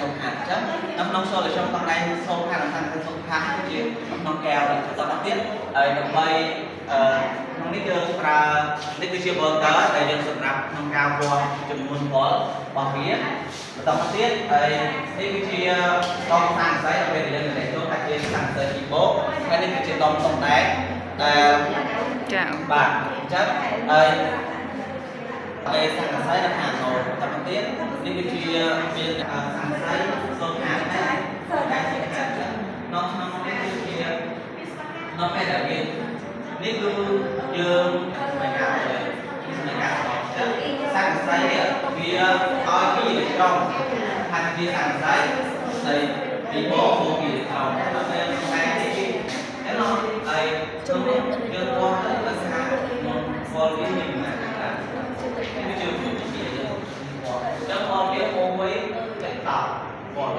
សុខខាងចឹងក្នុងសូលខ្ញុំក្នុងដៃសូមខាងខាងសុខខាងជាក្នុងកែវបន្តទៀតហើយដើម្បីក្នុងនេះយើងប្រើនេះគឺជា volter ដែលយើងសម្រាប់ក្នុងការវាស់ចំនួន volt របស់វាបន្តទៀតហើយនេះគឺជាដងសាំងស្អីដល់ពេលយើងនិយាយចូលថាជាសាំងស្អីពីបោកហើយនេះគឺជាដងតុងដែកដែលចាបាទអញ្ចឹងហើយពេលសាំងស្អីដល់ខាងចូលបន្តទៀតនេះគឺជាមានសាំងស្អីសូមខាងដែរតែជាខាងចឹងក្នុងនេះគឺជានៅពេលដែលយើងនេះគឺយើងសម្រាប់ការនេះសម្រាប់ការអត់ចឹងសាំងស្អីវាឲ្យពីអេឡិចត្រូនថាជាសាំងស្អីហើយពីបោកមកពីអេឡិចត្រូនដល់ពេលតែនេះឯណោះហើយចូលយើងបោកទៅលក្ខណៈមកវល់វាមានណាស់នេះជាជំនាញយើងបោកចឹងបោកវាមកវិញតែតបវល់